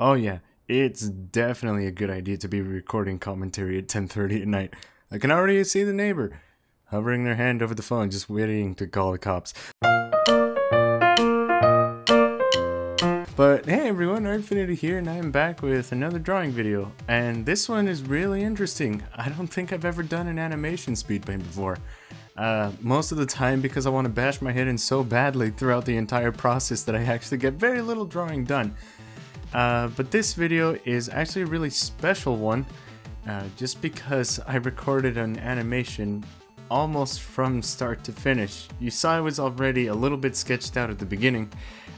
Oh yeah, it's definitely a good idea to be recording commentary at 10:30 at night. I can already see the neighbor hovering their hand over the phone, just waiting to call the cops. But hey everyone, Infinity here, and I am back with another drawing video. And this one is really interesting. I don't think I've ever done an animation speed paint before. Most of the time because I want to bash my head in so badly throughout the entire process that I actually get very little drawing done. But this video is actually a really special one, just because I recorded an animation almost from start to finish. You saw I was already a little bit sketched out at the beginning,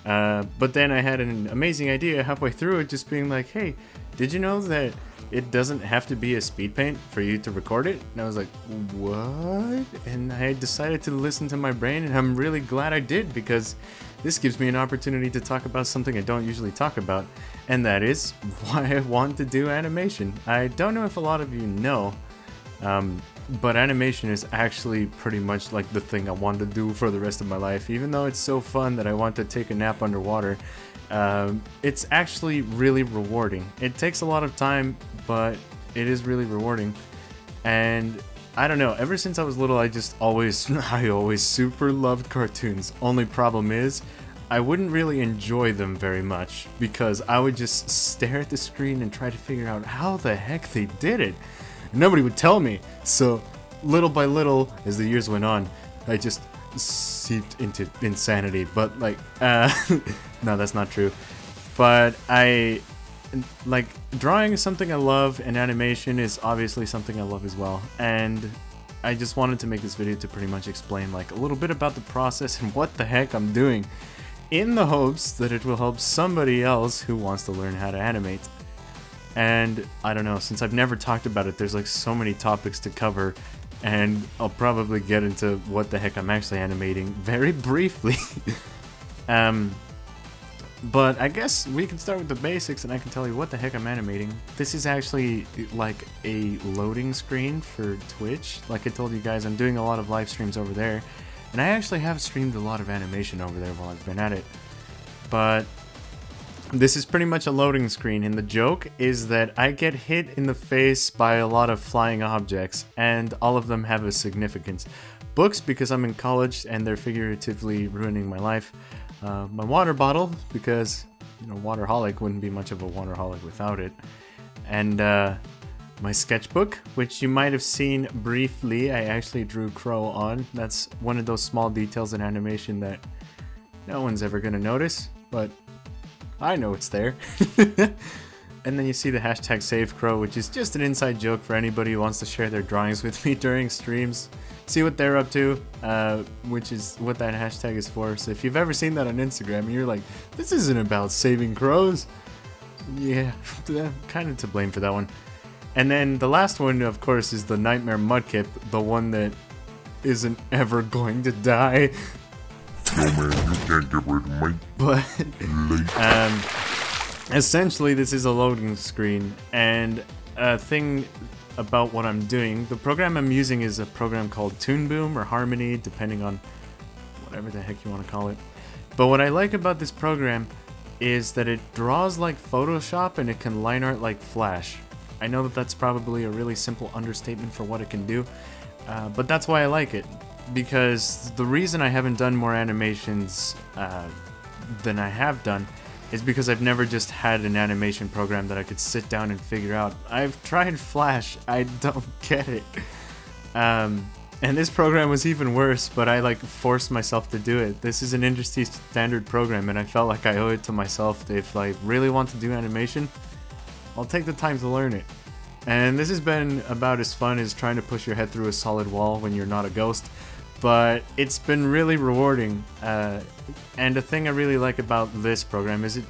but then I had an amazing idea halfway through it, just being like, hey, did you know that it doesn't have to be a speed paint for you to record it? And I was like, what? And I decided to listen to my brain, and I'm really glad I did, because this gives me an opportunity to talk about something I don't usually talk about, and that is why I want to do animation. I don't know if a lot of you know, but animation is actually pretty much like the thing I want to do for the rest of my life. Even though it's so fun that I want to take a nap underwater, it's actually really rewarding. It takes a lot of time, but it is really rewarding. And I don't know, ever since I was little, I always super loved cartoons. Only problem is, I wouldn't really enjoy them very much, because I would just stare at the screen and try to figure out how the heck they did it. And nobody would tell me. So little by little, as the years went on, I just seeped into insanity. But like, no, that's not true. But drawing is something I love, and animation is obviously something I love as well. And I just wanted to make this video to pretty much explain like a little bit about the process and what the heck I'm doing, in the hopes that it will help somebody else who wants to learn how to animate. And I don't know, since I've never talked about it, there's like so many topics to cover, and I'll probably get into what the heck I'm actually animating very briefly. But I guess we can start with the basics, and I can tell you what the heck I'm animating. This is actually like a loading screen for Twitch. Like I told you guys, I'm doing a lot of live streams over there, and I actually have streamed a lot of animation over there while I've been at it. But this is pretty much a loading screen, and the joke is that I get hit in the face by a lot of flying objects, and all of them have a significance. Books, because I'm in college and they're figuratively ruining my life. My water bottle, because, you know, waterholic wouldn't be much of a waterholic without it. And my sketchbook, which you might have seen briefly. I actually drew Crow on. That's one of those small details in animation that no one's ever gonna notice, but I know it's there. And then you see the hashtag SaveCrow, which is just an inside joke for anybody who wants to share their drawings with me during streams. See what they're up to, which is what that hashtag is for. So if you've ever seen that on Instagram and you're like, this isn't about saving crows, yeah, kind of to blame for that one. And then the last one, of course, is the Nightmare Mudkip, the one that isn't ever going to die. No man, you can't get rid of me. But essentially this is a loading screen, and a thing about what I'm doing, the program I'm using is a program called Toon Boom or Harmony, depending on whatever the heck you want to call it. But what I like about this program is that it draws like Photoshop, and it can line art like Flash. I know that that's probably a really simple understatement for what it can do, but that's why I like it. Because the reason I haven't done more animations than I have done is because I've never just had an animation program that I could sit down and figure out. I've tried Flash, I don't get it. And this program was even worse, but I like forced myself to do it. This is an industry standard program, and I felt like I owe it to myself that if I really want to do animation, I'll take the time to learn it. And this has been about as fun as trying to push your head through a solid wall when you're not a ghost. But it's been really rewarding, and the thing I really like about this program is it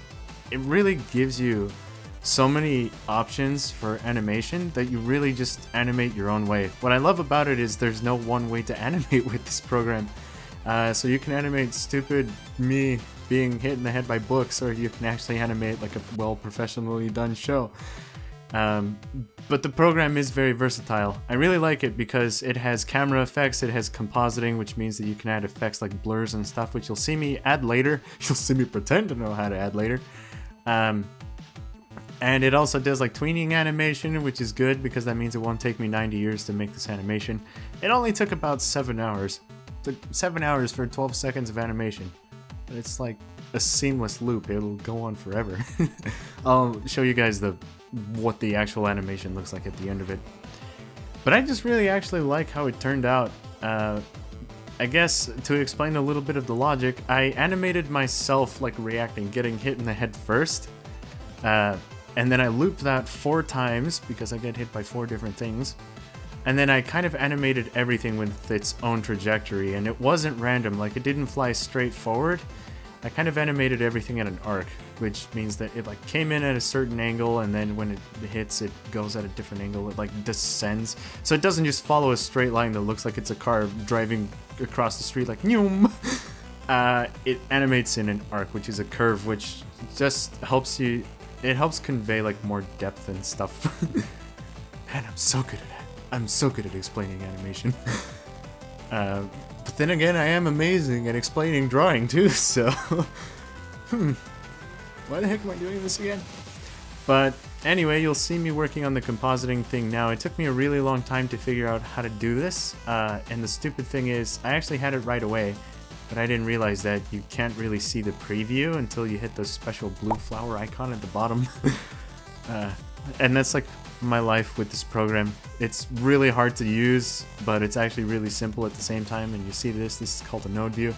really gives you so many options for animation that you really just animate your own way. What I love about it is there's no one way to animate with this program. So you can animate stupid me being hit in the head by books, or you can actually animate like a well professionally done show. But the program is very versatile. I really like it because it has camera effects, it has compositing, which means that you can add effects like blurs and stuff, which you'll see me add later. You'll see me pretend to know how to add later. And it also does like tweening animation, which is good because that means it won't take me 90 years to make this animation. It only took about 7 hours. It took 7 hours for 12 seconds of animation. But it's like a seamless loop. It'll go on forever. I'll show you guys what the actual animation looks like at the end of it. But I just really actually like how it turned out. I guess to explain a little bit of the logic, I animated myself like reacting, getting hit in the head first. And then I looped that 4 times because I get hit by 4 different things. And then I kind of animated everything with its own trajectory, and it wasn't random, like it didn't fly straight forward. I kind of animated everything at an arc, which means that it like came in at a certain angle, and then when it hits, it goes at a different angle, it like descends. So it doesn't just follow a straight line that looks like it's a car driving across the street like Noom. It animates in an arc, which is a curve, which just helps you. It helps convey like more depth and stuff. And I'm so good at it. I'm so good at explaining animation. But then again, I am amazing at explaining drawing too, so... Why the heck am I doing this again? But anyway, you'll see me working on the compositing thing now. It took me a really long time to figure out how to do this, and the stupid thing is, I actually had it right away, but I didn't realize that you can't really see the preview until you hit the special blue flower icon at the bottom. And that's like my life with this program. It's really hard to use, but it's actually really simple at the same time. And you see this is called a node view.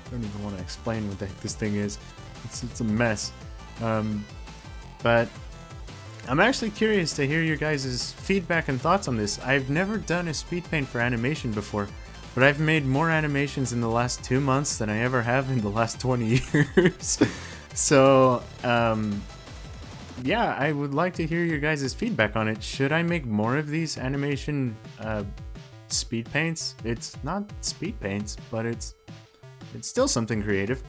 I don't even want to explain what the heck this thing is. It's a mess. But I'm actually curious to hear your guys' feedback and thoughts on this. I've never done a speed paint for animation before, but I've made more animations in the last 2 months than I ever have in the last 20 years. So, yeah, I would like to hear your guys' feedback on it. Should I make more of these animation speed paints? It's not speed paints, but it's still something creative.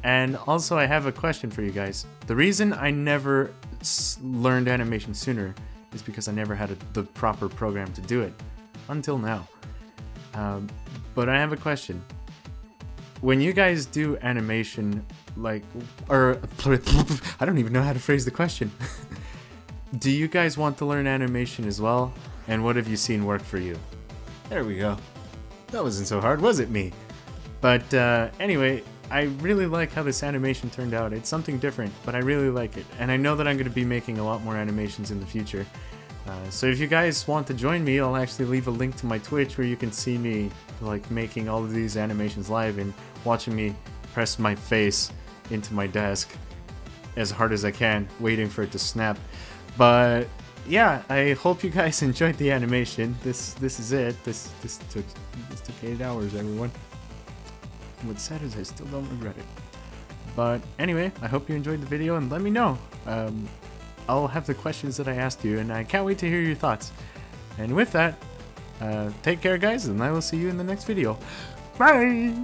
And also, I have a question for you guys. The reason I never learned animation sooner is because I never had the proper program to do it until now. But I have a question. When you guys do animation, like, or I don't even know how to phrase the question. Do you guys want to learn animation as well? And what have you seen work for you? There we go. That wasn't so hard, was it, me? But anyway, I really like how this animation turned out. It's something different, but I really like it. And I know that I'm going to be making a lot more animations in the future. So if you guys want to join me, I'll actually leave a link to my Twitch where you can see me like making all of these animations live and watching me press my face into my desk as hard as I can, waiting for it to snap. But yeah, I hope you guys enjoyed the animation. This is it. This took 8 hours, everyone. What's sad is I still don't regret it. But anyway, I hope you enjoyed the video, and let me know. I'll have the questions that I asked you, and I can't wait to hear your thoughts. And with that, take care guys, and I will see you in the next video. Bye!